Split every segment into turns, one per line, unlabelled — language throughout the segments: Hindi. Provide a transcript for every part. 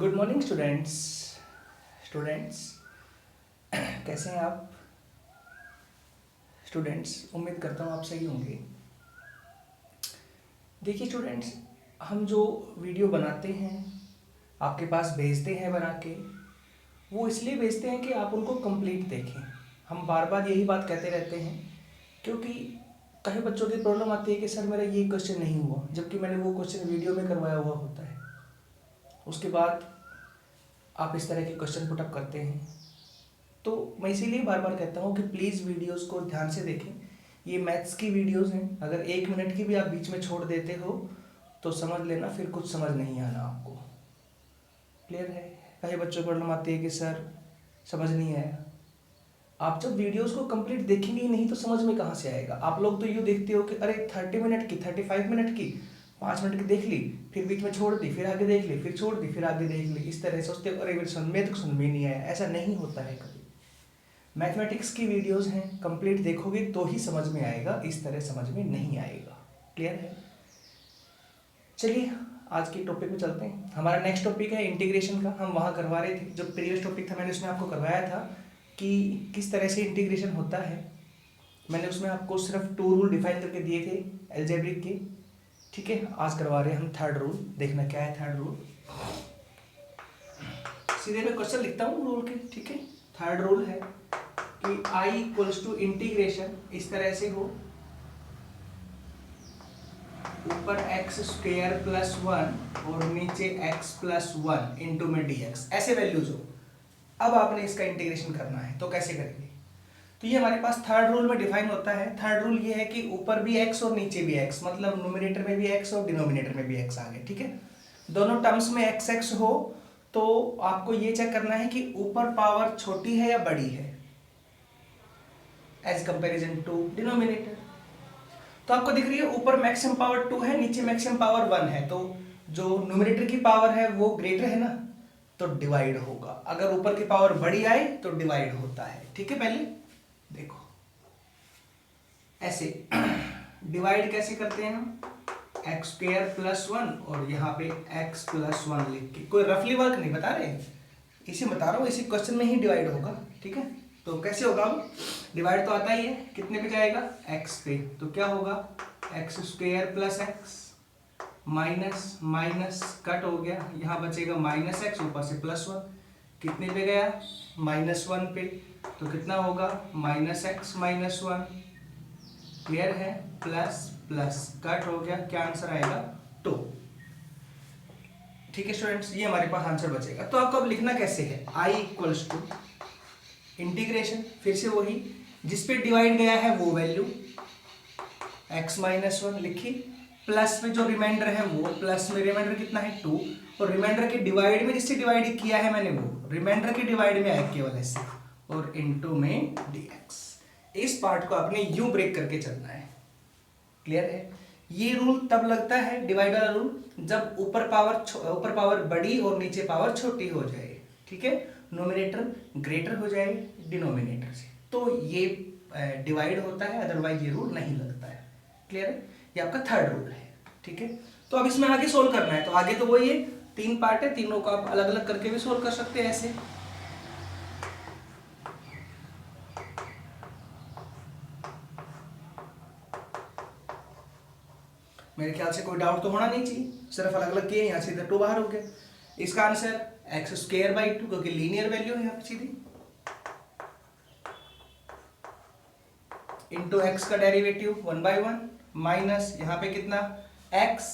Good morning students. स्टूडेंट्स कैसे हैं आप? स्टूडेंट्स उम्मीद करता हूँ आप सही होंगे। देखिए स्टूडेंट्स, हम जो वीडियो बनाते हैं आपके पास भेजते हैं बना के, वो इसलिए भेजते हैं कि आप उनको कंप्लीट देखें। हम बार बार यही बात कहते रहते हैं क्योंकि कई बच्चों की प्रॉब्लम आती है कि सर मेरा ये क्वेश्चन नहीं हुआ, जबकि मैंने वो क्वेश्चन वीडियो में करवाया हुआ होता है। उसके बाद आप इस तरह के क्वेश्चन पुटअप करते हैं। तो मैं इसीलिए बार बार कहता हूँ कि प्लीज़ वीडियोस को ध्यान से देखें। ये मैथ्स की वीडियोस हैं, अगर 1 मिनट की भी आप बीच में छोड़ देते हो तो समझ लेना फिर कुछ समझ नहीं आना आपको। क्लियर है? कई बच्चों को प्रॉब्लम आती है कि सर समझ नहीं आया। आप जब वीडियोस को कंप्लीट देखेंगे ही नहीं तो समझ में कहाँ से आएगा? आप लोग तो यूँ देखते हो कि अरे 30 मिनट की, 35 मिनट की, 5 मिनट की देख ली, फिर बीच में छोड़ दी, फिर आगे देख ली, फिर छोड़ दी, फिर आगे देख ली। इस तरह सोचते हो अरे मेरे समझ में तो समझ में नहीं आया। ऐसा नहीं होता है कभी। मैथमेटिक्स की वीडियोस हैं, कंप्लीट देखोगे तो ही समझ में आएगा, इस तरह समझ में नहीं आएगा। क्लियर है? चलिए आज के टॉपिक में चलते हैं। हमारा नेक्स्ट टॉपिक है इंटीग्रेशन का। हम वहाँ करवा रहे थे, जो प्रीवियस टॉपिक था मैंने उसमें आपको करवाया था कि किस तरह से इंटीग्रेशन होता है। मैंने उसमें आपको सिर्फ 2 रूल डिफाइन करके दिए थे एल्जेब्रिक के। ठीक है, आज करवा रहे हैं हम 3rd रूल। देखना क्या है 3rd रूल। सीधे मैं क्वेश्चन लिखता हूँ रूल के। ठीक है, 3rd रूल है कि I इक्वल्स टू इंटीग्रेशन इस तरह से हो, ऊपर x स्क्वायर प्लस 1 और नीचे x प्लस 1 इंटू में dx, ऐसे वैल्यूज हो। अब आपने इसका इंटीग्रेशन करना है तो कैसे करेंगे? तो ये हमारे पास 3rd रूल में डिफाइन होता है। 3rd रूल ये है कि ऊपर भी x और नीचे भी x, मतलब न्यूमरेटर में भी x और डिनोमिनेटर में भी x आ गए। ठीक है, दोनों टर्म्स में x हो तो आपको ये चेक करना है कि ऊपर पावर छोटी है या बड़ी है एज कंपेरिजन टू डिनोमिनेटर। तो आपको दिख रही है ऊपर मैक्सिमम पावर 2 है, नीचे मैक्सिमम पावर 1 है, तो जो न्यूमरेटर की पावर है वो ग्रेटर है ना, तो डिवाइड होगा। अगर ऊपर की पावर बड़ी आए तो डिवाइड होता है। ठीक है, पहले देखो ऐसे डिवाइड कैसे करते हैं हम? एक्स स्क्वायर प्लस 1 और यहाँ पे x प्लस 1 लिख के। कोई रफली वर्क नहीं बता रहे, इसे बता रहा हूँ, इसी क्वेश्चन में ही डिवाइड होगा। ठीक है, तो कैसे होगा? डिवाइड तो आता ही है, कितने पे जाएगा? x पे। तो क्या होगा? X square plus x minus minus cut हो गया, यहाँ बचेगा माइनस एक्स, ऊपर से प्लस 1, कितने पे गया? -1 पे। तो कितना होगा? Minus x minus 1। क्लियर है? प्लस प्लस कट हो गया, क्या आंसर आएगा? 2। ठीक है स्टूडेंट्स, ये हमारे पास आंसर बचेगा। तो आपको अब लिखना कैसे है? I इक्वल्स टू इंटीग्रेशन, फिर से वही जिस पे डिवाइड गया है वो वैल्यू x माइनस 1 लिखी, प्लस में जो रिमाइंडर है वो, प्लस में रिमाइंडर कितना है? 2, और रिमाइंडर के डिवाइड में जिससे डिवाइड किया है मैंने वो रिमाइंडर के डिवाइड में आया केवल ऐसे, और इनटू में dx। इस पार्ट को आपने यूं ब्रेक करके चलना है। क्लियर है? ये रूल तब लगता है, डिवाइड वाला रूल, जब ऊपर पावर बड़ी और नीचे पावर छोटी हो जाए। ठीक है, नोमिनेटर ग्रेटर हो जाए डिनोमिनेटर से, तो ये डिवाइड होता है, अदरवाइज ये रूल नहीं लगता है। क्लियर है? ये आपका 3rd रूल है। ठीक है, तो अब इसमें आगे सोल्व करना है। तो आगे तो वही है, 3 पार्ट है, तीनों को आप अलग अलग करके भी सोल्व कर सकते हैं ऐसे। मेरे ख्याल से कोई डाउट तो होना नहीं चाहिए, सिर्फ अलग अलग किए, यहाँ से इधर 2 बाहर हो गया। इसका आंसर एक्स स्क्वायर बाई 2, क्योंकि लीनियर वैल्यू है यहाँ पे सीधी, इंटू एक्स का डेरिवेटिव 1/1 माइनस यहाँ पे कितना x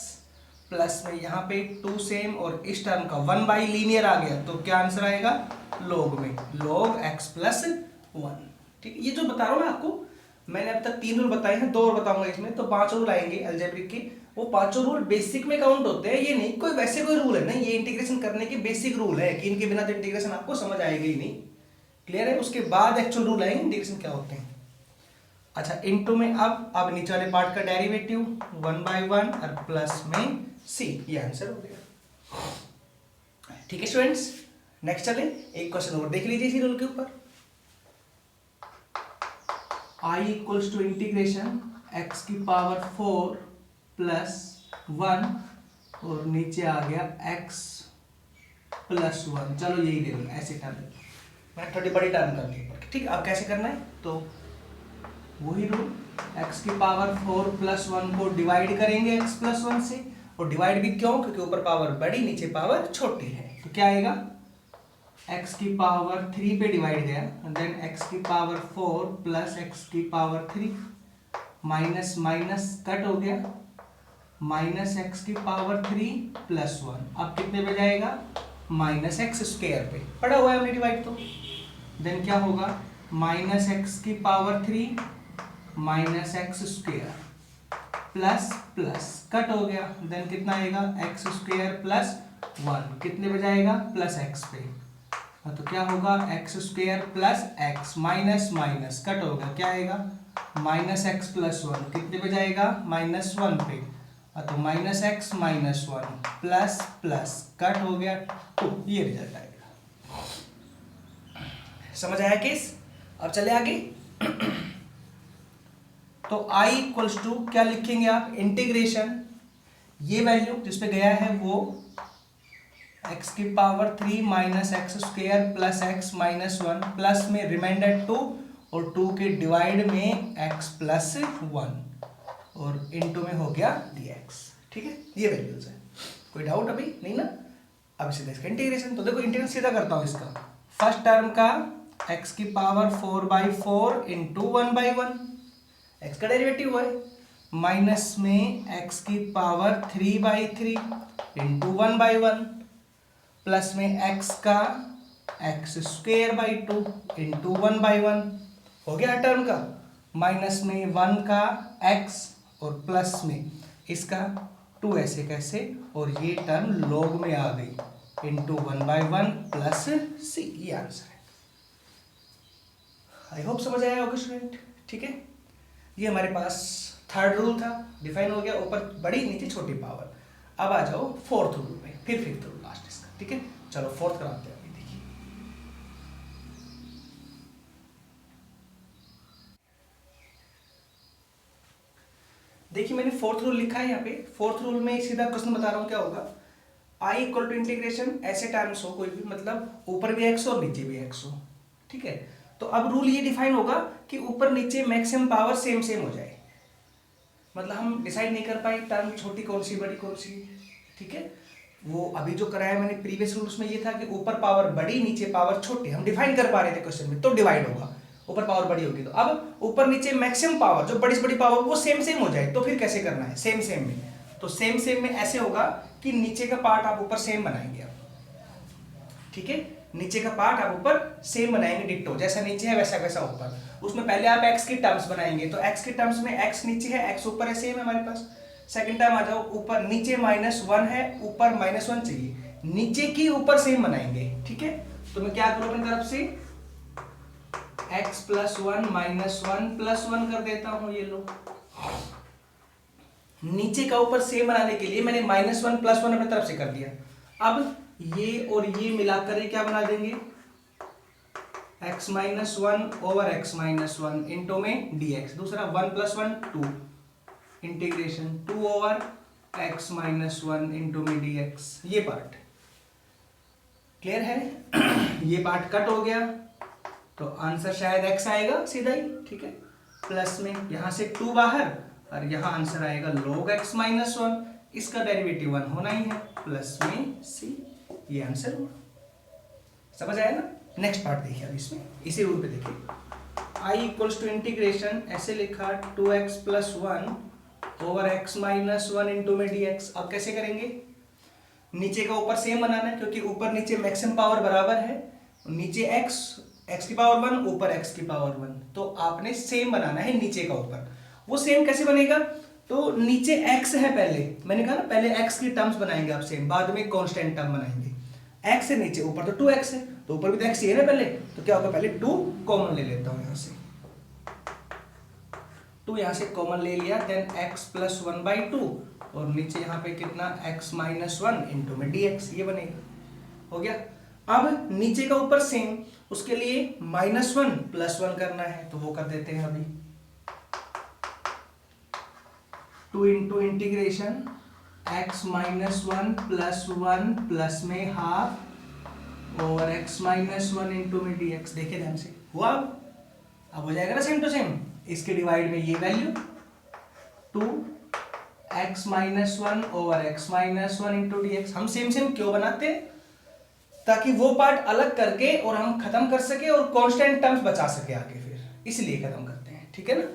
प्लस में यहाँ पे 2 सेम, और इस टर्म का 1 बाई लीनियर आ गया, तो क्या आंसर आएगा? log में log x प्लस 1। ठीक है, ये जो बता रहा हूँ मैं आपको, मैंने अब तक 3 रूल बताए हैं, 2 और बताऊंगा इसमें, तो 5 रूल आएंगे अलजेब्रिक के। वो 5 रूल बेसिक में काउंट होते हैं, ये नहीं कोई वैसे कोई रूल है नहीं, ये इंटीग्रेशन करने के बेसिक रूल है कि इनके बिना तो इंटीग्रेशन आपको समझ आएगा ही नहीं। क्लियर है? उसके बाद एक्चुअल रूल आएंगे इंटीग्रेशन क्या होते हैं। अच्छा, इनटू में अब नीचे वाले पार्ट का डेरिवेटिव 1/1 और प्लस में c, ये आंसर हो गया। ठीक है स्टूडेंट्स, नेक्स्ट चले, एक क्वेश्चन और देख लीजिए इसी रूल के ऊपर। I equals to integration x की पावर 4 प्लस 1 और नीचे आ गया x प्लस वन, चलो यही ले लो, ऐसे टर्म मैं थोड़ी बड़ी टर्म कर दी। ठीक, अब कैसे करना है, तो वही रूल, x की पावर 4 प्लस 1 को डिवाइड करेंगे x प्लस 1 से, और डिवाइड भी क्यों, क्योंकि ऊपर पावर बड़ी नीचे पावर छोटी है। तो क्या आएगा, x की पावर 3 पे डिवाइड गया, देन x की पावर 4 प्लस x की पावर 3, माइनस माइनस कट हो गया, माइनस एक्स की पावर 3 प्लस 1, अब कितने पे जाएगा, माइनस एक्स स्क्वायर पे, पड़ा हुआ है हमने डिवाइड, तो देन क्या होगा, माइनस एक्स की power 3 minus x square plus plus cut हो गया, देन कितना आएगा, एक्स स्क्वायर प्लस 1, कितने पे जाएगा, प्लस एक्स पे, तो क्या होगा, x square plus x, minus minus cut होगा, क्या आएगा, माइनस एक्स प्लस 1, कितने पे जाएगा, माइनस 1 पे, तो minus x minus 1 plus plus cut हो गया 2, ये रिजल्ट आएगा। समझ आया केस, अब चले आगे। तो i इक्वल्स टू क्या लिखेंगे आप, इंटीग्रेशन, ये वैल्यू जिसपे गया है वो x की power 3 minus x square plus x minus 1, plus में रिमाइंडर 2 और 2 के डिवाइड में x प्लस 1 और इनटू में हो गया dx। ठीक है, ये वैल्यूज है, कोई डाउट अभी नहीं ना। अब सीधा इसका इंटीग्रेशन, तो देखो इंटीग्रेशन सीधा करता हूँ इसका, फर्स्ट टर्म का x की पावर 4/4 इंटू 1/1, x का डेरिवेटिव है, माइनस में x की पावर 3/3 इंटू 1/1, प्लस में x का x स्क्वायर बाई 2 इंटू 1/1, हो गया टर्म का, माइनस में 1 का x और प्लस में इसका 2 ऐसे कैसे, और ये टर्म लॉग में आ गई इंटू 1/1 प्लस c, ये आंसर है। आई होप समझ आया होगा स्टूडेंट। ठीक है, ये हमारे पास थर्ड रूल था, डिफाइन हो गया, ऊपर बड़ी नीचे छोटी पावर। अब आ जाओ फोर्थ रूल में, फिर फिफ्थ रूल लास्ट इसका। ठीक है, चलो फोर्थ कराते हैं। अभी देखिए, देखिए मैंने फोर्थ रूल लिखा है यहाँ पे। फोर्थ रूल में सीधा क्वेश्चन बता रहा हूँ क्या होगा, आई इक्वल टू इंटीग्रेशन ऐसे टर्म्स हो कोई भी, मतलब ऊपर भी एक्स हो और नीचे भी एक्स हो। ठीक है, तो अब रूल ये डिफाइन होगा कि ऊपर नीचे मैक्सिमम पावर सेम सेम हो जाए, मतलब हम डिसाइड नहीं कर पाए टर्म छोटी कौन सी बड़ी कौन सी। ठीक है, वो अभी जो कराया मैंने प्रीवियस रूल्स में ये था कि ऊपर पावर बड़ी नीचे पावर छोटी, हम डिफाइन कर पा रहे थे क्वेश्चन में, तो डिवाइड होगा, ऊपर पावर बड़ी होगी। तो अब ऊपर नीचे मैक्सिमम पावर जो बड़ी से बड़ी पावर वो सेम सेम हो जाए, तो फिर कैसे करना है, सेम सेम में, तो सेम सेम में ऐसे होगा कि नीचे का पार्ट आप ऊपर सेम बनाएंगे आप। ठीक है, नीचे का पार्ट आप ऊपर सेम बनाएंगे, डिट्टो, जैसा नीचे है वैसा वैसा ऊपर। उसमें पहले आप x की टर्म्स बनाएंगे, तो x के टर्म्स में x नीचे है x ऊपर है, सेम है हमारे पास। सेकंड टर्म आ जाओ, ऊपर नीचे -1 है, ऊपर -1 चाहिए, नीचे की ऊपर सेम बनाएंगे। ठीक है, तो मैं क्या करूं अपनी तरफ से, x + 1 -1 + 1 कर देता हूं, ये लो। नीचे का ऊपर सेम बनाने के लिए मैंने -1 + 1 अपनी तरफ से कर दिया। अब ये और ये मिलाकर ये क्या बना देंगे, x - 1 ओवर x - 1 इंटू में dx। दूसरा 1 + 1 2 इंटीग्रेशन 2 ओवर x - 1 इंटू में dx। ये पार्ट क्लियर है। ये पार्ट कट हो गया, तो आंसर शायद x आएगा सीधा ही। ठीक है, प्लस में यहां से 2 बाहर, और यहां आंसर आएगा log x - 1, इसका डेरिवेटिव 1 होना ही है, प्लस में c, ये आंसर हुआ। समझ आया ना। नेक्स्ट पार्ट देखिए, अब इसमें इसी रूल पे देखिए, i इक्वल्स टू इंटीग्रेशन ऐसे लिखा 2x + 1 ओवर x - 1 इंटू में dx। अब कैसे करेंगे, नीचे का ऊपर सेम बनाना है, क्योंकि ऊपर नीचे मैक्सिमम पावर बराबर है, नीचे x की पावर 1 ऊपर x की पावर 1, तो आपने सेम बनाना है नीचे का ऊपर। वो सेम कैसे बनेगा, तो नीचे x है, पहले मैंने कहा ना पहले x की टर्म्स बनाएंगे आप सेम, बाद में कांस्टेंट टर्म बनाएंगे। x है नीचे, ऊपर तो 2x है, तो ऊपर भी तो x ही है ना पहले, तो क्या होगा, पहले 2 कॉमन ले लेता हूं, यहां से 2 यहां से कॉमन ले लिया, देन x + 1/2 और नीचे यहां पे कितना x - 1 इंटू में dx, ये बनेगा, हो गया। अब नीचे का ऊपर सेम, उसके लिए -1 + 1 करना है, तो वो कर देते हैं अभी, 2 इंटू इंटीग्रेशन x - 1 + 1 प्लस में half over x minus one into में डी एक्स। देखिए ध्यान से हुआ, अब हो जाएगा ना सेम टू सेम। इसके डिवाइड में ये value 2x minus one over x minus one into d x. हम सेम सेम क्यों बनाते हैं? ताकि वो पार्ट अलग करके और हम खत्म कर सके और कांस्टेंट टर्म्स बचा सके आगे, फिर इसलिए खत्म करते हैं, ठीक है ना।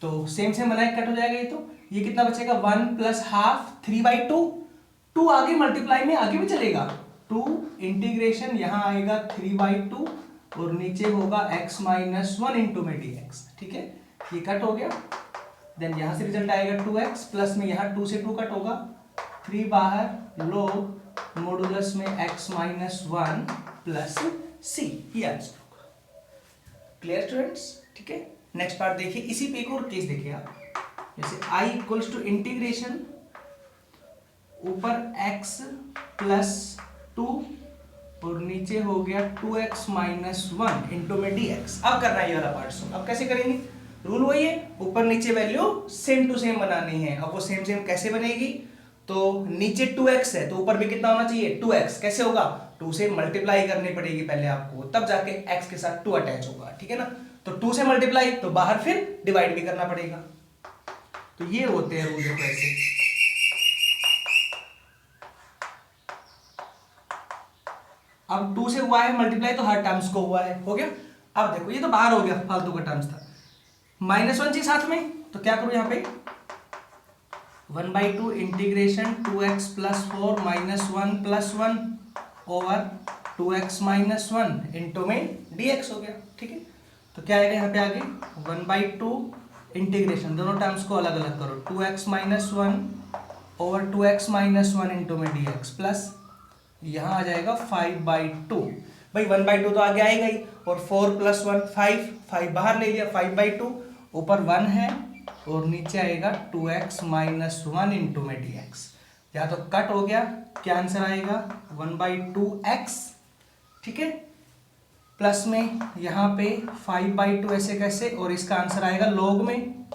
तो सेम सेम बनाए कट हो जाएगा ये। तो ये कितना बचेगा 1 प्लस हाफ 3/2। 2 आगे मल्टीप्लाई में आगे भी चलेगा, 2 इंटीग्रेशन यहां आएगा 3/2 और नीचे होगा x माइनस वन इंटू में डी एक्स, ठीक है। ये कट हो गया, देन यहां से रिजल्ट आएगा 2x प्लस में यहां 2 से 2 कट होगा, 3 बाहर, लोग मॉडुलस में x माइनस वन प्लस सी, ये आंसर होगा। क्लियर स्टूडेंट्स, ठीक है। नेक्स्ट पार्ट देखिए, इसी पे एक और केस देखिए आप, जैसे i इक्वल्स टू इंटीग्रेशन ऊपर x प्लस 2 और नीचे हो गया 2x माइनस वन इंटू में dx। अब करना है ये वाला पार्ट। सुन, अब कैसे करेंगे? रूल वही है, ऊपर नीचे वैल्यू सेम टू सेम बनानी है। अब वो सेम सेम कैसे बनेगी? तो नीचे 2x है तो ऊपर भी कितना होना चाहिए 2x। कैसे होगा? 2 से मल्टीप्लाई करनी पड़ेगी पहले आपको, तब जाके x के साथ 2 अटैच होगा, ठीक है ना। तो 2 से मल्टीप्लाई तो बाहर फिर डिवाइड भी करना पड़ेगा। तो ये होते हैं रूल, देखो ऐसे। अब 2 से हुआ है मल्टीप्लाई तो हर टर्म्स को हुआ है, हो गया। अब देखो ये तो बाहर हो गया, फालतू का टर्म्स था। -1 चाहिए साथ में, तो क्या करूं यहाँ पे 1/2 integration 2x plus 4 minus 1 plus 1 over 2x minus 1 into में dx हो गया, ठीक है। तो क्या आएगा यहाँ पे आगे 1/2 इंटीग्रेशन, दोनों टर्म्स को अलग अलग करो, 2x minus one over 2x minus one into में dx प्लस यहाँ आ जाएगा 5/2। भाई 1/2 तो आगे आएगा ही, और 4 प्लस 1 5 बाहर ले लिया, 5/2 ऊपर 1 है और नीचे आएगा 2x माइनस वन इंटू में dx। यहाँ तो कट हो गया, क्या आंसर आएगा 1/2x, ठीक है। प्लस में यहाँ पे 5/2 ऐसे कैसे, और इसका आंसर आएगा लॉग में,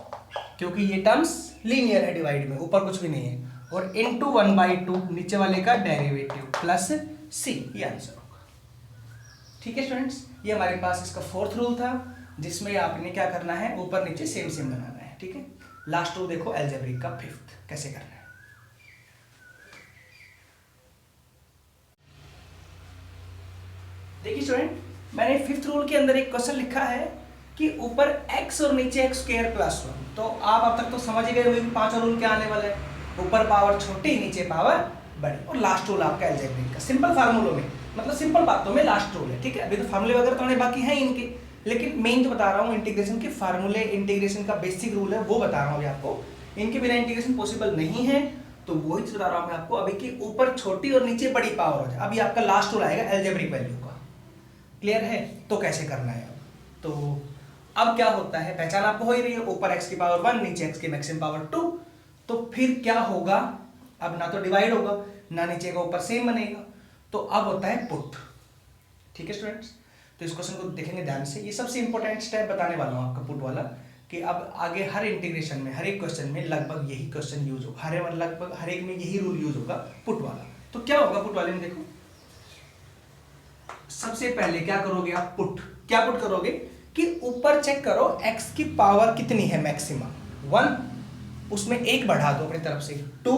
क्योंकि ये टर्म्स लीनियर है डिवाइड में, ऊपर कुछ भी नहीं है, और इनटू 1/2 नीचे वाले का डेरिवेटिव प्लस c, ये आंसर होगा, ठीक है स्टूडेंट्स। ये हमारे पास इसका 4th रूल था, जिसमें आपने क्या करना है ऊपर नीचे सेम सेम बनाना है, ठीक है। लास्ट रूल देखो अलजेब्रिक का 5th कैसे करना है। देखिए स्टूडेंट, मैंने 5th रूल के अंदर एक क्वेश्चन लिखा है कि ऊपर x और नीचे x स्क्वायर प्लस 1। तो आप अब तक तो समझ ही गए होंगे कि 5वां रूल क्या आने वाला है, ऊपर पावर छोटी नीचे पावर बड़ी। और लास्ट रूल आपका अलजेब्रिक का सिंपल फार्मूलों में, मतलब सिंपल बातों में लास्ट रूल है, ठीक है। अभी तो फार्मूले वगैरह तो बाकी हैं इनके, लेकिन मेन जो बता रहा हूँ इंटीग्रेशन के फार्मूले, इंटीग्रेशन का बेसिक रूल है वो बता रहा हूँ आपको। इनके बिना इंटीग्रेशन पॉसिबल नहीं है, तो वही चीज बता रहा हूँ मैं आपको अभी कि ऊपर छोटी और नीचे बड़ी पावर हो जाए। अभी आपका लास्ट रूल आएगा अलजेब्रिक वैल्यू का, क्लियर है। तो कैसे करना है अब, तो अब क्या होता है, पहचान आपको हो ही रही है, ऊपर x की पावर 1 नीचे x की मैक्सिमम पावर 2। तो फिर क्या होगा, अब ना तो डिवाइड होगा ना नीचे का ऊपर सेम बनेगा, तो अब होता है पुट, ठीक है स्टूडेंट्स। तो इस क्वेश्चन को देखेंगे ध्यान से, ये सबसे इंपॉर्टेंट स्टेप बताने वाला हूँ आपका पुट वाला, कि अब आगे हर इंटीग्रेशन में हर एक क्वेश्चन में लगभग यही क्वेश्चन यूज होगा, लगभग हर एक में यही रूल यूज होगा पुट वाला। तो क्या होगा पुट वाले में, देखो सबसे पहले क्या करोगे आप, पुट क्या पुट करोगे कि ऊपर चेक करो x की पावर कितनी है मैक्सिमम 1, उसमें एक बढ़ा दो अपनी तरफ से 2,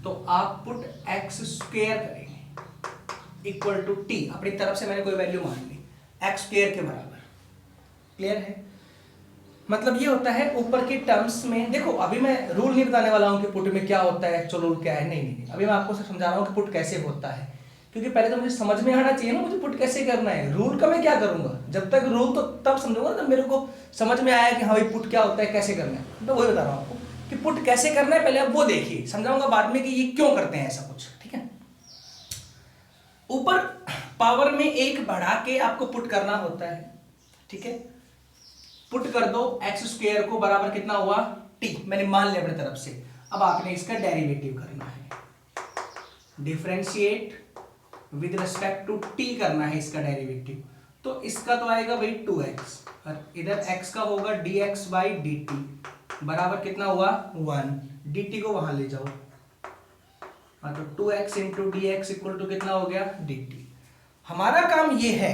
तो आप पुट x स्क्वायर करेंगे इक्वल टू t, अपनी तरफ से मैंने कोई वैल्यू मान ली x स्क्वायर के बराबर, क्लियर है। मतलब ये होता है ऊपर के टर्म्स में, देखो अभी मैं रूल नहीं बताने वाला हूं कि पुट में क्या होता है, एक्चुअल रूल क्या है, नहीं, अभी मैं आपको सिर्फ समझा रहा हूं कि पुट कैसे होता है, क्योंकि पहले तो मुझे समझ में आना चाहिए ना मुझे पुट कैसे करना है। रूल का मैं क्या करूंगा, जब तक रूल तो तब समझूंगा जब मेरे को समझ में आया कि हाँ भाई पुट क्या होता है, कैसे करना है। तो वही बता रहा हूँ आपको कि पुट कैसे करना है, पहले आप वो देखिए, समझाऊंगा बाद में कि ये क्यों करते हैं ऐसा कुछ, ठीक है। ऊपर पावर में एक बढ़ा के आपको पुट करना होता है, ठीक है। पुट कर दो एक्स स्क्वायर को बराबर कितना हुआ t, मैंने मान लिया अपनी तरफ से। अब आपने इसका डेरिवेटिव करना है, differentiate with respect to t करना है इसका डेरिवेटिव। तो इसका तो आएगा भाई 2x, और इधर x का होगा dx बाई dt बराबर कितना हुआ 1, dt को वहां ले जाओ, तो 2x into d x equal to कितना हो गया dt। हमारा काम ये है,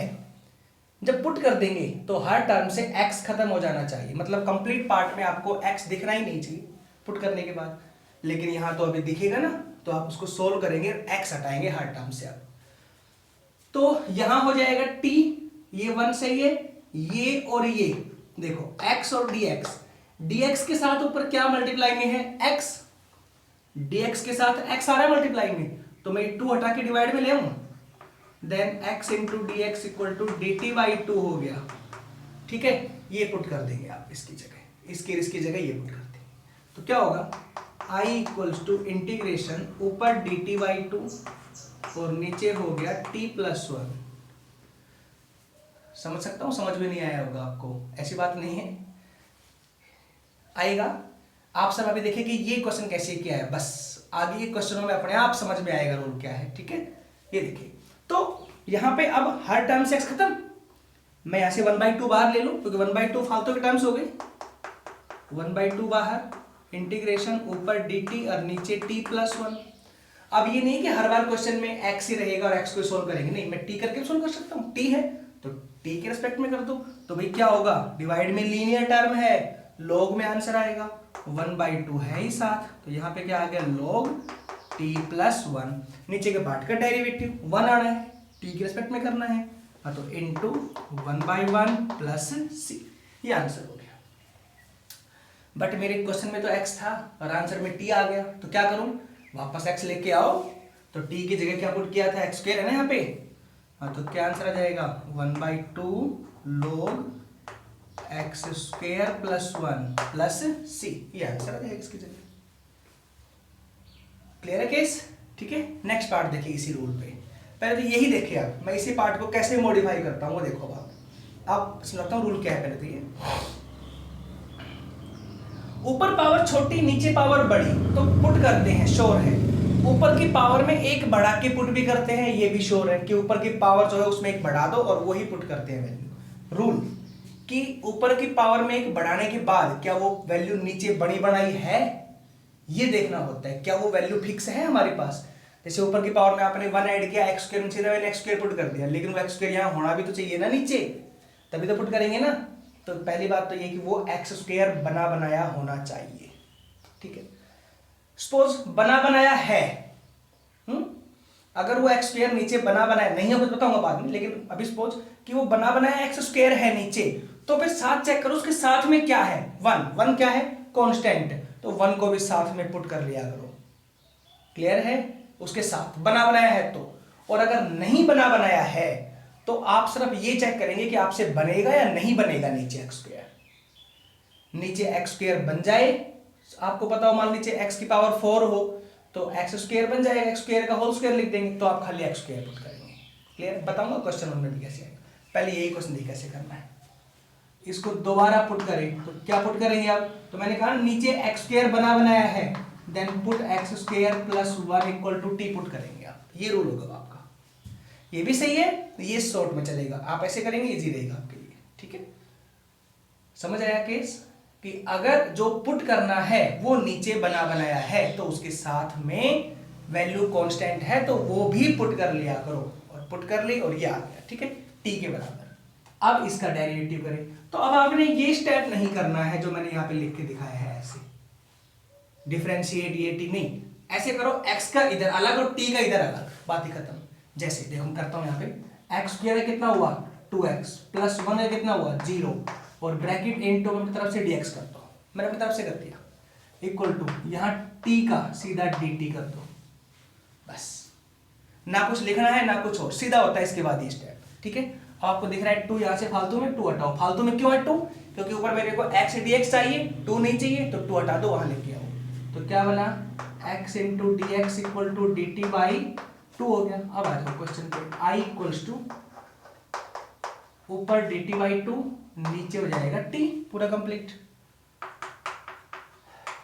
जब पुट कर देंगे तो हर टर्म से x खत्म हो जाना चाहिए, मतलब कंप्लीट पार्ट में आपको x दिखना ही नहीं चाहिए पुट करने के बाद। लेकिन यहां तो अभी दिखेगा ना, तो आप उसको सोल्व करेंगे, x हटाएंगे हर टर्म से आप। तो यहां हो जाएगा t, ये 1 सही है, ये और ये देखो x और dx के साथ ऊपर क्या मल्टीप्लाई में है, x, dx के साथ x आ रहा है मल्टीप्लाई में, तो मैं 2 हटा के डिवाइड में ले आऊंगा, then x into d x equal to d t by 2 हो गया। ठीक है, ये पुट कर देंगे आप इसकी जगह, इसकी जगह ये पुट कर देंगे, तो क्या होगा i इक्वल्स टू इंटीग्रेशन ऊपर डी टी बाई 2 और नीचे हो गया t प्लस 1। समझ सकता हूं, समझ में नहीं आया होगा आपको, ऐसी बात नहीं है, आएगा। आप सब अभी देखिए कि ये क्वेश्चन कैसे किया है, बस आगे ये क्वेश्चनों में अपने आप समझ में आएगा रूल क्या है। ठीक है, ये देखिए, तो यहां पे अब हर टर्म से x खत्म, मैं यहां से 1/2 बाहर ले लूं, क्योंकि 1/2 फालतू के टर्म्स हो गए, 1/2 बाहर, इंटीग्रेशन ऊपर dt और नीचे t प्लस 1। अब ये नहीं कि हर बार क्वेश्चन में x ही रहेगा और x को सोल्व करेंगे, नहीं, मैं t करके सोल्व कर सकता हूं, t है तो t के रेस्पेक्ट में कर दो, तो भाई क्या होगा, डिवाइड में लीनियर टर्म है, log में आंसर आएगा, 1/2 है ही साथ, तो यहाँ पे क्या आ गया log t प्लस 1, नीचे के पार्ट का डेरिवेटिव 1 आना है, t के रेस्पेक्ट में करना है, हाँ तो इंटू 1/1 प्लस c, ये आंसर हो गया। बट मेरे क्वेश्चन में तो x था और आंसर में t आ गया, तो क्या करूं, वापस x लेके आओ, तो t की जगह क्या पुट किया था, x स्क्वायर है ना यहाँ पे, हाँ तो क्या आंसर आ जाएगा 1/2 log x square plus 1 plus c, ये आंसर आ जाएगा इसकी जगह। क्लियर है केस? ठीक है, नेक्स्ट पार्ट देखिए इसी रूल पे, पहले तो यही देखिए आप, मैं इसी पार्ट को कैसे मॉडिफाई करता हूं वो देखो आप समझता हूं रूल क्या है। पहले तो ये ऊपर पावर छोटी नीचे पावर बड़ी, तो पुट करते हैं, श्योर है, ऊपर की पावर में एक बढ़ा के पुट भी करते हैं, ये भी श्योर है कि ऊपर की पावर जो है उसमें एक बढ़ा दो और वही पुट करते हैं वैल्यू। रूल कि ऊपर की पावर में एक बढ़ाने के बाद क्या वो वैल्यू नीचे बड़ी बढ़ाई है, ये देखना होता है, क्या वो वैल्यू फिक्स है हमारे पास। जैसे ऊपर की पावर में आपने 1 ऐड किया, x स्क्वायर नीचे मैंने x स्क्वायर पुट कर दिया, लेकिन वो x स्क्वायर यहाँ होना भी तो चाहिए ना नीचे, तभी तो पुट करेंगे ना। तो पहली बात तो ये कि वो x स्क्वायर बना बनाया होना चाहिए। ठीक है, सपोज बना बनाया है, अगर वो x स्क्वायर नीचे बना बनाया नहीं है, कुछ बताऊंगा बाद में, लेकिन अभी सपोज कि वो बना बनाया x स्क्वायर है नीचे, तो फिर साथ चेक करो उसके साथ में क्या है, 1 क्या है, कांस्टेंट, तो 1 को भी साथ में पुट कर लिया करो। क्लियर है, उसके साथ बना बनाया है तो, और अगर नहीं बना बनाया है तो आप सिर्फ ये चेक करेंगे कि आपसे बनेगा या नहीं बनेगा नीचे एक्स स्क्वायर। नीचे एक्स स्क्वायर बन जाए, आपको पता हो मान लीजिए एक्स की पावर 4 हो तो एक्स स्क्वायर बन जाएगा, एक्स स्क्वायर का होल स्क्वायर लिख देंगे, तो आप खाली एक्स स्क्वायर पुट करेंगे। क्लियर, बताऊंगा क्वेश्चन में भी कैसे आएगा, पहले यही क्वेश्चन देखिए कैसे करना है। इसको दोबारा पुट करें तो क्या पुट करेंगे आप, तो मैंने कहा नीचे एक्स स्क्वायर बना बनाया है, then put x square plus 1 equal to t put करेंगे आप, ये रूल होगा आपका। ये भी सही है, ये शॉर्ट में चलेगा, आप ऐसे करेंगे इजी रहेगा आपके लिए। ठीक है, समझ आया केस कि अगर जो पुट करना है वो नीचे बना बनाया है तो उसके साथ में वैल्यू कांस्टेंट है तो वो भी पुट कर लिया करो, और पुट कर ली और ये आ गया। ठीक है, टी के बराबर। अब इसका डेरिवेटिव करें, तो अब आपने ये स्टेप नहीं करना है जो मैंने यहाँ पे लिख के दिखाया है, ऐसे डिफरेंशिएट ये टी नहीं, ऐसे करो x का इधर अलग और t का इधर अलग, बात ही खत्म। जैसे देखो मैं करता हूं यहाँ पे x स्क्वायर है कितना हुआ 2x प्लस 1 है कितना हुआ 0, और ब्रैकेट इनटू अपनी तरफ से dx करता हूं, मैंने अपनी तरफ से कर दिया, इक्वल टू यहाँ t का सीधा dt कर दो, बस ना कुछ लिखना है ना कुछ और, सीधा होता है इसके बाद ये स्टेप। ठीक है, आपको दिख रहा है 2 यहाँ से फालतू में 2 हटाओ, फालतू में क्यों है 2, क्योंकि ऊपर मेरे को x dx चाहिए, 2 नहीं चाहिए, तो 2 हटा दो, वहां लेके आओ, तो क्या बना x into d x equal to d t by 2 हो गया। अब आ जाओ क्वेश्चन पे, i इक्वल्स टू ऊपर डी टी बाई 2 नीचे हो जाएगा t, पूरा कंप्लीट,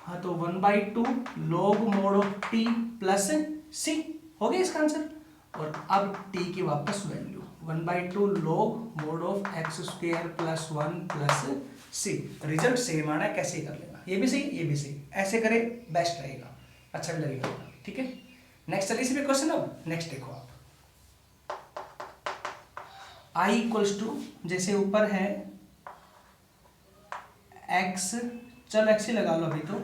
हाँ तो 1/2 log mod of t plus c हो गया इसका आंसर। और अब t की वापस value 1/2 log mod of x square plus 1 plus c, result same आना है, कैसे कर लेना, ये भी सही ये भी सही, ऐसे करें बेस्ट रहेगा, अच्छा भी लगेगा। ठीक है, नेक्स्ट चलिए इसी पे क्वेश्चन। अब नेक्स्ट देखो आप, i इक्वल्स टू, जैसे ऊपर है x, चल x ही लगा लो अभी तो,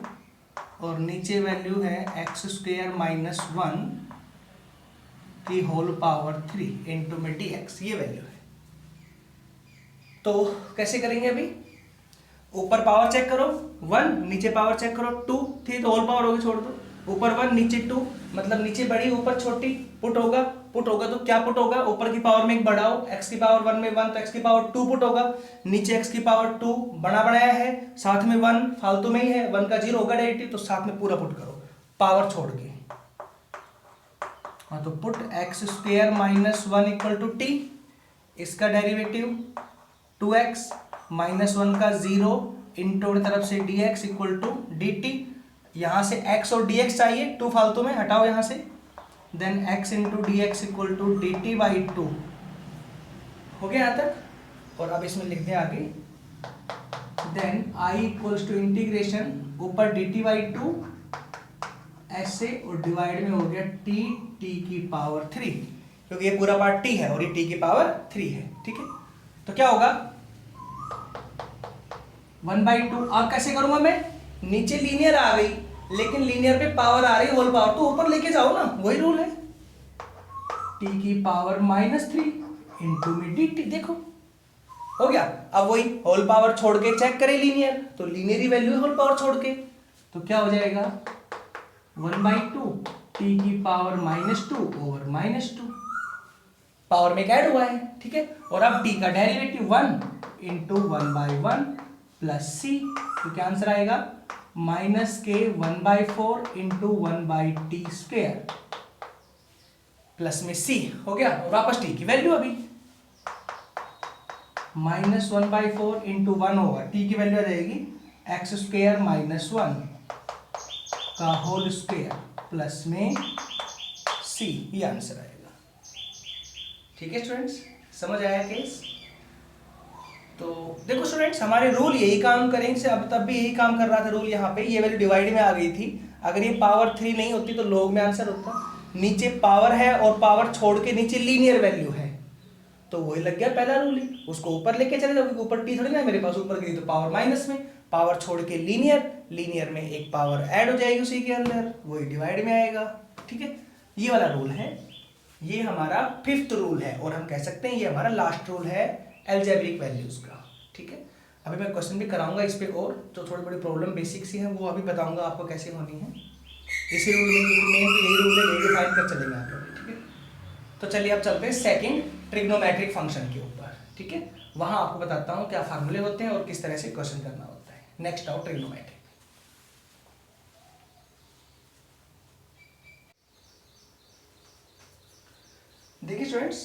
और नीचे वैल्यू है एक्स स्क्वेयर माइनस 1 की होल पावर 3 इंटू में dx, ये वैल्यू है। तो कैसे करेंगे अभी, ऊपर पावर चेक करो 1, नीचे पावर चेक करो 2, थी तो होल पावर होगी, छोड़ दो, ऊपर 1 नीचे 2, मतलब नीचे बड़ी ऊपर छोटी, पुट होगा तो क्या पुट होगा, ऊपर की पावर में एक बढ़ाओ, x की पावर 1 में 1 तो x की पावर 2 पुट होगा, नीचे x की पावर 2 बना बनाया है, साथ में 1 फालतू में ही है, 1 का 0 होगा डायरेक्टली, तो साथ में पूरा पुट करो पावर छोड़ के। हाँ, तो put x square minus 1 equal to t, इसका डेरिवेटिव 2x माइनस 1 का 0 इंटू तरफ से dx इक्वल टू dt, यहां से x और dx चाहिए, 2 फालतू में हटाओ यहां से, then x into d x equal to d t by 2 हो गया यहां तक। और अब इसमें लिखते हैं आगे, then i equals to integration ऊपर डी टी बाई 2 ऐसे, और डिवाइड में हो गया t की पावर 3, क्योंकि ये पूरा पार्ट t है और ये t की पावर 3 है, ठीक है। तो क्या होगा 1/2। अब कैसे करूंगा मैं, नीचे लीनियर आ गई, लेकिन लीनियर पे पावर आ रही होल पावर, तो ऊपर लेके जाओ ना, वही रूल है, t की पावर -3 इंटू में dt, देखो हो गया। अब वही होल पावर छोड़ के चेक करें लीनियर, तो लीनियर ही वैल्यू है होल पावर छोड़ के, तो क्या हो जाएगा 1/2 t की पावर -2 ओवर -2, पावर में ऐड हुआ है, ठीक है। और अब t का डेरिवेटिव 1 इंटू 1/1 प्लस c, तो क्या आंसर आएगा माइनस के 1/4 इंटू 1/t² प्लस में c हो गया, और वापस t की वैल्यू अभी माइनस 1/4 इंटू 1 होगा, t की वैल्यू आ जाएगी एक्स स्क्वेयर माइनस 1 का होल स्क्वेयर प्लस में c, ये आंसर आएगा। ठीक है स्टूडेंट्स, समझ आया केस। तो देखो स्टूडेंट्स, हमारे रूल यही काम करेंगे, से अब तब भी यही काम कर रहा था रूल, यहाँ पे ये वैल्यू डिवाइड में आ गई थी, अगर ये पावर 3 नहीं होती तो log में आंसर होता, नीचे पावर है और पावर छोड़ के नीचे लीनियर वैल्यू है, तो वही लग गया पहला रूल ही, उसको ऊपर लेके चले जाओ, ऊपर टी थोड़ी ना मेरे पास, ऊपर गई तो पावर माइनस में, पावर छोड़ के लीनियर में एक पावर ऐड हो जाएगी उसी के अंदर, वही डिवाइड में आएगा, ठीक है। ये वाला रूल है, ये हमारा 5th रूल है, और हम कह सकते हैं ये हमारा लास्ट रूल है अलजेब्रिक वैल्यूज का, ठीक है। अभी मैं क्वेश्चन भी कराऊंगा इस पे, और जो थोड़ी बड़ी प्रॉब्लम बेसिक सी है वो अभी बताऊंगा आपको कैसे होनी है इसी रूल में, क्योंकि मेन तो यही रूल है, यही डिफाइन कर चलेंगे आप लोग, ठीक है। तो चलिए अब चलते हैं सेकंड ट्रिग्नोमेट्रिक फंक्शन के ऊपर, ठीक है। वहां आपको बताता हूँ क्या फार्मूले होते हैं और किस तरह से क्वेश्चन करना होता है। नेक्स्ट आओ ट्रिग्नोमेट्रिक। देखिए स्टूडेंट्स,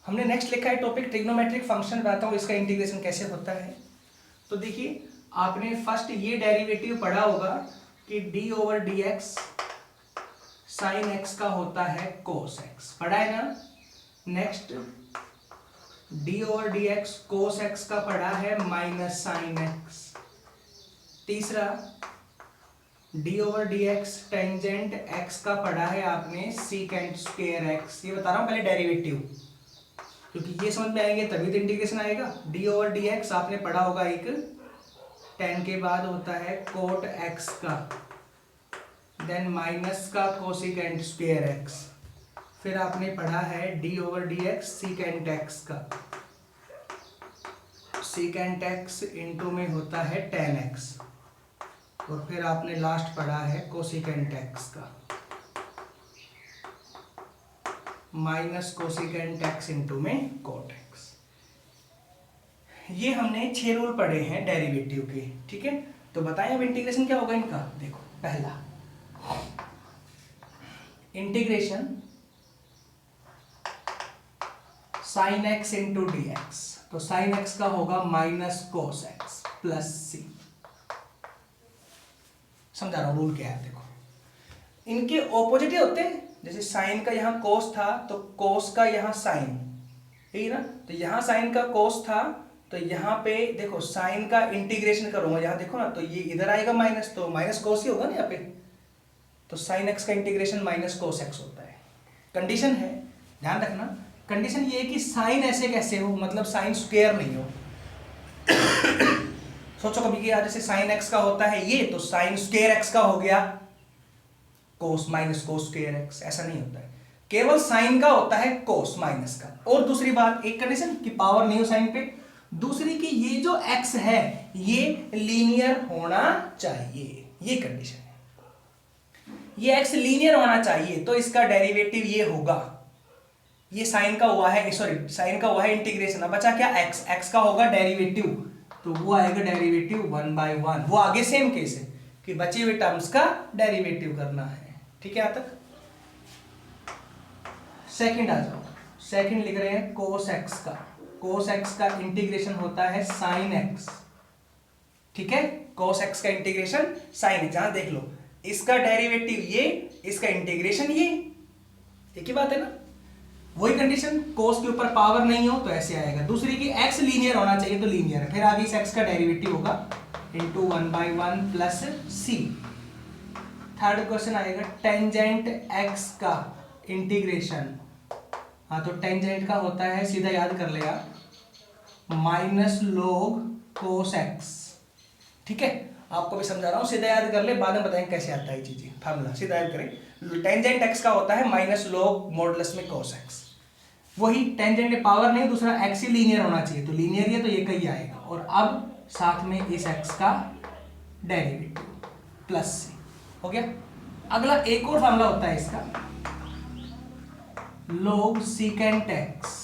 हमने नेक्स्ट लिखा है टॉपिक ट्रिग्नोमेट्रिक फंक्शन, बताता हूँ इसका इंटीग्रेशन कैसे होता है। तो देखिए, आपने फर्स्ट ये डेरिवेटिव पढ़ा होगा कि d over d x sine x का होता है कोस एक्स, पढ़ा है ना। Next d over d x cos x का पढ़ा है माइनस साइन एक्स। तीसरा d over d x tangent x का पढ़ा है आपने सीकेंट स्क्वायर x। ये बता रहा हूं पहले डेरिवेटिव, क्योंकि ये समझ में आएंगे तभी तो इंटीग्रेशन आएगा। d ओवर डी एक्स आपने पढ़ा होगा, एक tan के बाद होता है कोट x का, देन माइनस का कोसिकेंट स्क्वायर x, फिर आपने पढ़ा है d over d x secant x का, सीकेंट x इंटू में होता है tan x, और फिर आपने लास्ट पढ़ा है कोसिकेंट x का, माइनस कोसिकेंट x इंटू में कोट x। ये हमने 6 रूल पढ़े हैं डेरिवेटिव के, ठीक है। तो बताएं अब इंटीग्रेशन क्या होगा इनका। देखो, पहला integration sine x into d x, तो साइन x का होगा minus cos x plus c. समझा रहा हूं रूल क्या है। देखो, इनके ऑपोजिट ही होते हैं, जैसे साइन का यहाँ कोस था तो कोस का यहाँ साइन, ठीक है ना। तो यहाँ साइन का कोस था, तो यहाँ पे देखो साइन का इंटीग्रेशन करूंगा, यहाँ देखो ना, तो ये इधर आएगा माइनस, तो माइनस कोस ही होगा ना यहाँ पे, तो साइन एक्स का इंटीग्रेशन माइनस कोस एक्स होता है। कंडीशन है, ध्यान रखना, कंडीशन ये है कि साइन ऐसे कैसे हो, मतलब साइन स्क्वायर नहीं हो। सोचो कभी कि जैसे साइन एक्स का होता है ये, तो साइन स्क्वायर एक्स का हो गया कोस माइनस कोस स्क्वायर एक्स, ऐसा नहीं होता है। केवल साइन का होता है कोस माइनस का। और दूसरी बात, एक कंडीशन कि पावर नहीं हो साइन पे, दूसरी कि ये जो एक्स है ये लीनियर होना चाहिए, ये कंडीशन है। ये एक्स लीनियर होना चाहिए तो इसका डेरिवेटिव ये होगा, ये साइन का हुआ है, सॉरी साइन का हुआ है इंटीग्रेशन, अब बचा क्या एक्स, एक्स का होगा डेरिवेटिव, तो वो आएगा डेरिवेटिव 1/1। वो आगे सेम केस है कि बचे हुए टर्म्स का डेरिवेटिव करना है। ठीक है, यहां तक। सेकंड आ जाओ, सेकंड लिख रहे हैं कोस एक्स का। कोस एक्स का इंटीग्रेशन होता है साइन एक्स। ठीक है, कोस एक्स का इंटीग्रेशन साइन एक्स। जहां देख लो, इसका डेरिवेटिव ये, इसका इंटीग्रेशन ये, एक ही बात है ना। वही कंडीशन, कोस के ऊपर पावर नहीं हो तो ऐसे आएगा। दूसरी की एक्स लीनियर होना चाहिए तो लीनियर है, फिर आगे इस एक्स का डेरिवेटिव होगा इंटू 1/1 प्लस सी। थर्ड क्वेश्चन आएगा टेंजेंट एक्स का इंटीग्रेशन। हाँ, तो टेंजेंट का होता है, सीधा याद कर लेगा, माइनस लोग कोस एक्स। ठीक है, आपको भी समझा रहा हूं, सीधा याद कर ले, बाद में बताएंगे कैसे आता है चीजें। फार्मूला सीधा याद करें, टेंजेंट एक्स का होता है माइनस लोग मॉडुलस में कोस एक्स। वही टेंजेंट में पावर नहीं, दूसरा एक्स ही लीनियर होना चाहिए, तो लीनियर ही है तो ये कहीं आएगा। और अब साथ में इस एक्स का डेरिवेटिव प्लस सी हो गया। अगला एक और फार्मूला होता है इसका, लोग सीकेंट एक्स,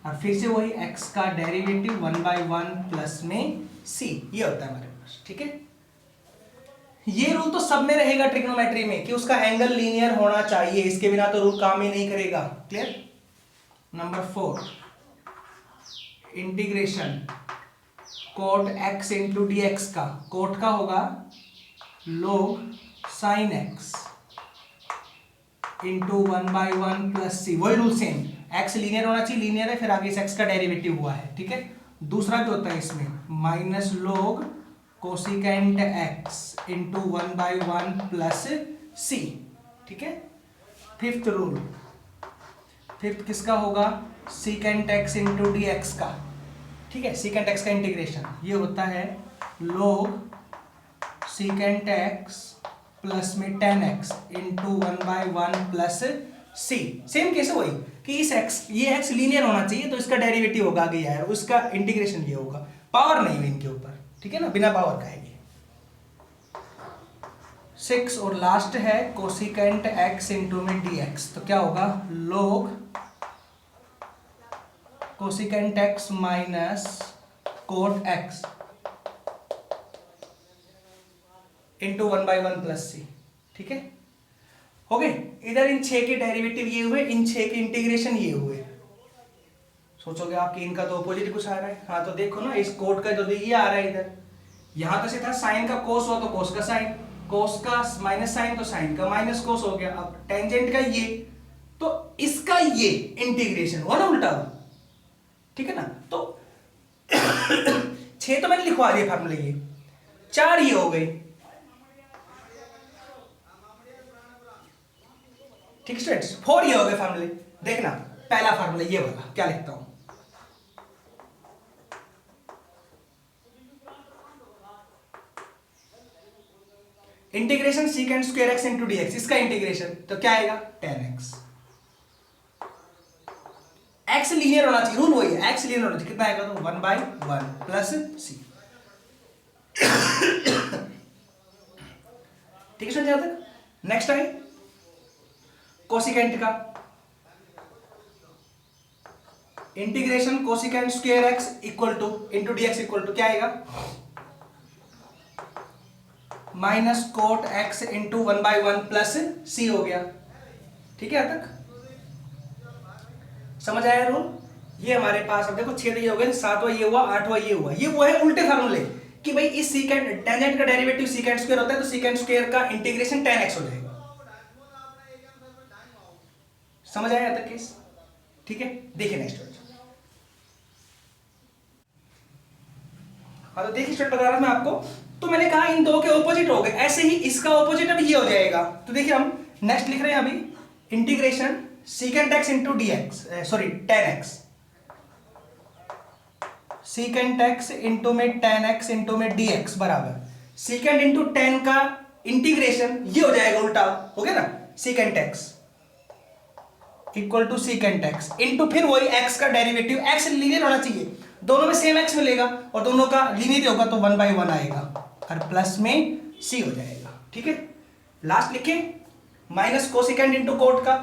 और फिर से वही एक्स का डेरिवेटिव 1/1 प्लस में सी, ये होता है हमारे पास। ठीक है, ये रूल तो सब में रहेगा ट्रिग्नोमेट्री में कि उसका एंगल लीनियर होना चाहिए, इसके बिना तो रूल काम ही नहीं करेगा। Clear. Number 4, integration cot x into d x का, कोट का होगा log sine x into 1/1 plus c. वही रूल सेम, एक्स लीनियर होना चाहिए, लीनियर है, फिर आगे इस एक्स का डेरिवेटिव हुआ है। ठीक है, दूसरा जो होता है इसमें minus log cosecant x into 1/1 plus c. ठीक है, फिफ्थ रूल, फिफ्थ किसका होगा, secant x into d x का। ठीक है, सीकेंट एक्स का इंटीग्रेशन ये होता है लोग सीकेंट एक्स प्लस में tan x इंटू 1/1 प्लस सी। सेम केस है वही कि इस x, ये x लीनियर होना चाहिए तो इसका डेरिवेटिव होगा आगे यार, उसका इंटीग्रेशन ये होगा, पावर नहीं है इनके ऊपर। ठीक है ना, बिना पावर का है ये। 6 और लास्ट है कोसिकेंट x इंटू में dx, तो क्या होगा log cosecant x minus cot x into 1/1 plus c. ठीक है, हो गए। इधर इन 6 के डेरिवेटिव ये हुए, इन 6 के इंटीग्रेशन ये हुए। सोचोगे आप कि इनका तो अपोजिट कुछ आ रहा है। हाँ, तो देखो ना, इस कोट का जो ये आ रहा है इधर, यहां तो से था साइन का कोस हुआ तो कोस का साइन, कोस का माइनस साइन तो साइन का माइनस कोस हो गया। अब टेंजेंट का ये, तो इसका ये इंटीग्रेशन हुआ ना उल्टा। ठीक है ना, तो 6 तो मैंने लिखवा दिए फार्मूले, ये 4 ये हो गए। ठीक स्टूडेंट्स, 4 ये हो गए फार्मूले। देखना पहला फार्मूला ये वाला क्या लिखता हूं, integration secant square x into d x, इसका इंटीग्रेशन तो क्या आएगा tan x। एक्स लीनियर होना चाहिए, रूल वही है, एक्स लीनियर होना चाहिए, कितना आएगा तो 1/1 प्लस सी। ठीक है स्टूडेंट, यहां तक। नेक्स्ट है कोसिकेंट का integration, cosecant square x equal to into d x equal to क्या आएगा minus cot x into 1/1 plus c हो गया। ठीक है, यहां तक समझ आया रूल। ये हमारे पास अब देखो 6 ये हो गए, 7वां ये हुआ, 8वां ये हुआ। ये वो है उल्टे फार्मूले कि भाई इस सीकेंट टेंजेंट का डेरिवेटिव सीकेंट स्क्वायर होता है तो सीकेंट स्क्वायर का इंटीग्रेशन tan x हो जाएगा। समझ आया तक केस। ठीक है, देखिए नेक्स्ट क्वेश्चन। हाँ, तो देखिए स्टूडेंट बता रहा था मैं आपको, तो मैंने कहा इन दो के ऑपोजिट हो गए, ऐसे ही इसका ऑपोजिट अब ये हो जाएगा। तो देखिए हम नेक्स्ट लिख रहे हैं अभी integration secant x into d x, sorry tan x, secant x into में टेन एक्स इंटू में डी एक्स बराबर सीकेंट इंटू टेन का इंटीग्रेशन, ये हो जाएगा उल्टा, हो गया ना, secant x equal to secant x into फिर वही एक्स का डेरिवेटिव, एक्स लीनियर होना चाहिए, दोनों में सेम एक्स मिलेगा और दोनों का लीनियर होगा तो 1/1 आएगा और प्लस में सी हो जाएगा। ठीक है, लास्ट लिखे माइनस कोसिकेंट इंटू कोट का,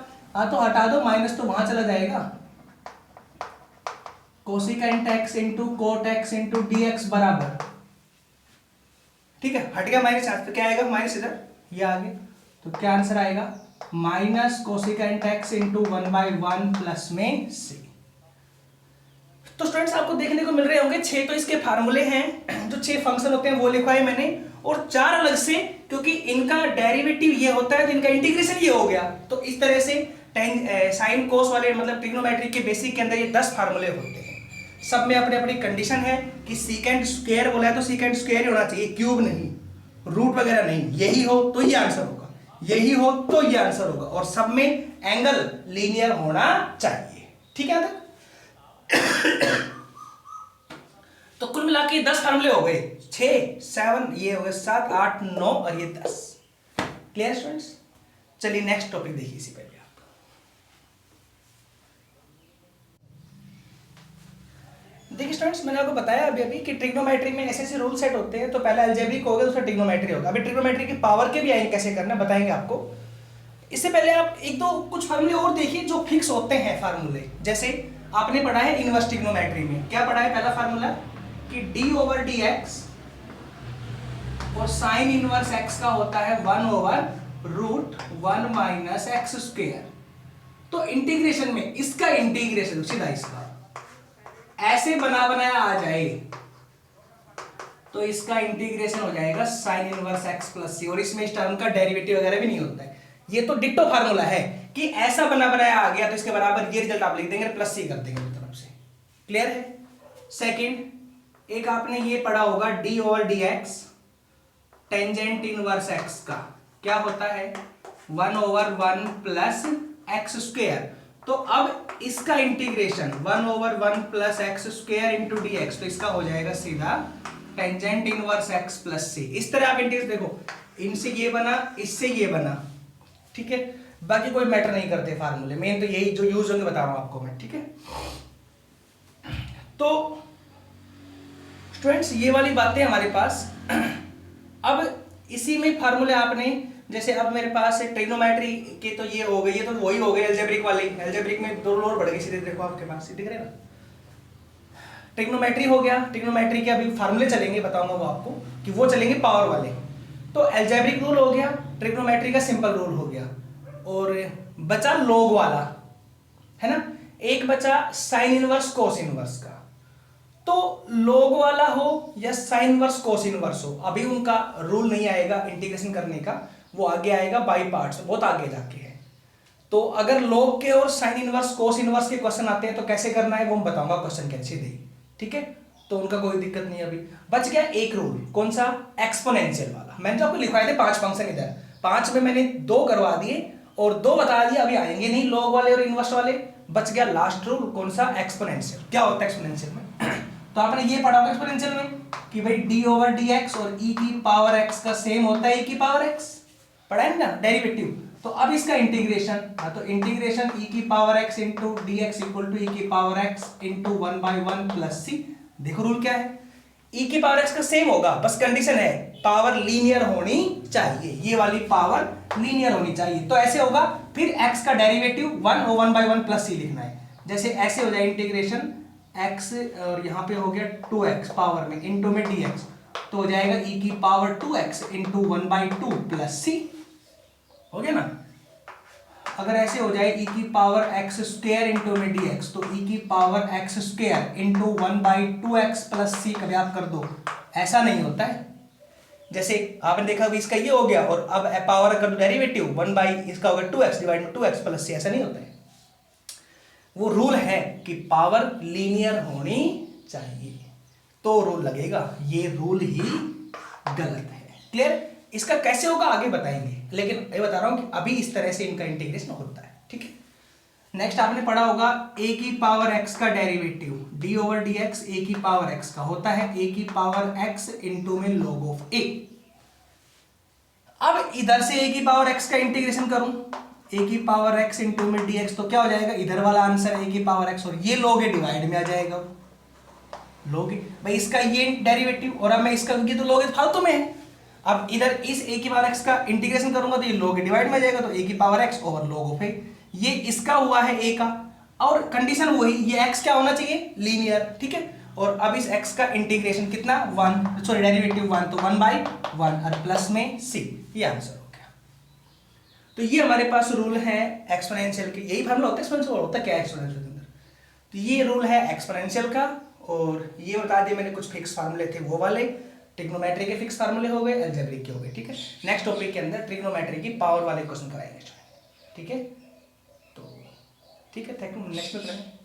तो हटा दो, माइनस तो वहां चला जाएगा, cosecant x into coat x into d x बराबर, ठीक है, हट गया माइनस, तो क्या आएगा माइनस इधर, ये आगे, तो क्या आंसर आएगा minus cosecant x into 1/1 plus में सी। तो स्टूडेंट्स आपको देखने को मिल रहे होंगे 6 तो इसके फार्मूले हैं, जो 6 फंक्शन होते हैं वो लिखा है मैंने, और 4 अलग से, क्योंकि इनका डेरिवेटिव ये होता है तो इनका इंटीग्रेशन ये हो गया। तो इस तरह से साइन कोस वाले मतलब ट्रिग्नोमेट्री के बेसिक के अंदर ये 10 फार्मूले होते हैं, सब में अपनी अपनी कंडीशन है कि सीकेंट स्क्वायर बोला है तो सीकेंट स्क्वायर ही होना चाहिए, क्यूब नहीं, रूट वगैरह नहीं, यही हो तो ये आंसर होगा, यही हो तो ये आंसर होगा, और सब में एंगल लीनियर होना चाहिए। ठीक है तक? तो कुल मिला के 10 फार्मूले हो गए, 6 7 ये हो गए 7 8 9 और ये 10। Clear students? चलिए नेक्स्ट टॉपिक देखिए इसी पहले आप। देखिए स्टूडेंट्स, मैंने आपको बताया अभी कि ट्रिग्नोमेट्री में ऐसे ऐसे रूल सेट होते हैं, तो पहला अलजेब्रिक हो गया, दूसरा ट्रिग्नोमेट्री होगा। अभी ट्रिग्नोमेट्री की पावर के भी आएंगे, कैसे करना बताएंगे आपको। इससे पहले आप एक दो कुछ फार्मूले और देखिए जो फिक्स होते हैं फार्मूले, जैसे आपने पढ़ा है इनवर्स ट्रिग्नोमेट्री में, क्या पढ़ा है पहला फार्मूला कि d ओवर डी एक्स और साइन इनवर्स x का होता है 1/√1 माइनस एक्स स्क्वायर। तो इंटीग्रेशन में इसका इंटीग्रेशन सीधा इसका ऐसे बना बनाया आ जाए तो इसका इंटीग्रेशन हो जाएगा साइन इनवर्स x प्लस सी, और इसमें इस टर्म का डेरिवेटिव वगैरह भी नहीं होता है। ये तो डिट्टो फार्मूला है कि ऐसा बना बनाया आ गया तो इसके बराबर ये रिजल्ट आप लिख देंगे, प्लस सी कर देंगे तरफ से। क्लियर है? सेकंड, एक आपने ये पढ़ा होगा d over d x tangent inverse x का क्या होता है 1/1 प्लस एक्स स्क्वायर। तो अब इसका integration 1/1 plus x square into d x, तो इसका हो जाएगा सीधा टेंजेंट इनवर्स x प्लस सी। इस तरह आप इंटीग्रेशन देखो, इनसे ये बना, इससे ये बना, ठीक है, बाकी कोई मैटर नहीं करते फार्मूले, मेन तो यही जो यूज होंगे बता रहा हूं आपको मैं। ठीक है, तो स्टूडेंट्स ये वाली बातें हमारे पास। अब इसी में फार्मूले आपने, जैसे अब मेरे पास ट्रिग्नोमेट्री के तो ये हो गई, ये तो वही हो गई अलजेब्रिक वाली, अलजेब्रिक में 2 और बढ़ गई सीधे, देखो आपके पास दिख रहे ना, ट्रिग्नोमेट्री हो गया। ट्रिग्नोमेट्री के अभी फार्मूले चलेंगे, बताऊंगा वो आपको कि वो चलेंगे पावर वाले। तो अलजेब्रिक रूल हो गया, ट्रिग्नोमेट्री का सिंपल रूल हो गया, और बचा लोग वाला, है ना, एक बचा साइन इनवर्स कोस इनवर्स का। तो लोग वाला हो या साइन इनवर्स कोस इनवर्स हो, अभी उनका रूल नहीं आएगा इंटीग्रेशन करने का, वो आगे आएगा बाई पार्ट्स, बहुत आगे जाके है। तो अगर लोग के और साइन इनवर्स कोस इनवर्स के क्वेश्चन आते हैं तो कैसे करना है वो मैं बताऊंगा क्वेश्चन कैसे दे। ठीक है, तो उनका कोई दिक्कत नहीं। अभी बच गया एक रूल, कौन सा, एक्सपोनेंशियल वाला। मैंने तो आपको लिखवाए थे 5 फंक्शन, इधर 5 में मैंने 2 करवा दिए और 2 बता दिया, अभी आएंगे नहीं लोग वाले और इनवर्स वाले। बच गया लास्ट रूल, कौन सा, एक्सपोनेंशियल। क्या होता है एक्सपोनेंशियल में? तो आपने ये पढ़ा होगा एक्सपोनेंशियल में कि भाई d ओवर डी एक्स और e की पावर x का सेम होता है e की पावर x, पढ़ा है ना डेरिवेटिव। तो अब इसका इंटीग्रेशन, तो इंटीग्रेशन e की power x into d x equal to e की power x into 1/1 plus c. देखो रूल क्या है, e की पावर x का सेम होगा, बस कंडीशन है पावर लीनियर होनी चाहिए, ये वाली पावर लीनियर होनी चाहिए। तो ऐसे होगा, फिर x का डेरिवेटिव 1/1 प्लस सी लिखना है। जैसे ऐसे हो जाए इंटीग्रेशन x और यहाँ पे हो गया 2x पावर में इंटू में dx, तो हो जाएगा e की power 2x into 1/2 plus c, हो गया ना। अगर ऐसे हो जाए e की पावर x स्क्वायर इंटू में dx, तो e की power x square into 1/2x plus c कभी आप कर दो, ऐसा नहीं होता है। जैसे आपने देखा अभी इसका ये हो गया, और अब पावर कर दो डेरिवेटिव 1 बाई इसका होगा 2x डिवाइड में 2x प्लस सी, ऐसा नहीं होता है। वो रूल है कि पावर लीनियर होनी चाहिए तो रूल लगेगा, ये रूल ही गलत है। क्लियर? इसका कैसे होगा आगे बताएंगे, लेकिन ये बता रहा हूं कि अभी इस तरह से इनका इंटीग्रेशन होता है। ठीक है, नेक्स्ट आपने पढ़ा होगा a की पावर x का derivative d over d x a की पावर x का होता है a की पावर x इंटू में log ऑफ a। अब इधर से a की पावर x का इंटीग्रेशन करूं, a की पावर x इंटू में dx, तो क्या हो जाएगा, इधर वाला आंसर a की पावर x और ये log a डिवाइड में आ जाएगा। log a भाई इसका ये डेरिवेटिव और अब मैं इसका, ये तो log a फालतू में है। अब इधर इस a की पावर x का इंटीग्रेशन करूंगा तो ये log a डिवाइड में आ जाएगा, तो a की power x over log of a। ये इसका हुआ है a का, और कंडीशन वही, ये x क्या होना चाहिए, लीनियर, ठीक है। और अब इस x का इंटीग्रेशन कितना, 1, सॉरी डेरिवेटिव 1, तो 1/1 और प्लस में c, ये आंसर हो गया। तो ये हमारे पास रूल है एक्सपोनेंशियल के, यही फार्मूला होता है एक्सपोनेंशियल, होता क्या है एक्सपोनेंशियल के अंदर, तो ये रूल है एक्सपोनेंशियल का। और ये बता दिए मैंने, कुछ फिक्स फार्मूले थे वो वाले, ट्रिग्नोमेट्री के फिक्स फार्मूले हो गए, अलजेब्रिक के हो गए, ठीक है। नेक्स्ट टॉपिक के अंदर ट्रिग्नोमेट्री की पावर वाले क्वेश्चन कराएंगे, ठीक है। तो ठीक है, थैंक यू, नेक्स्ट में करेंगे।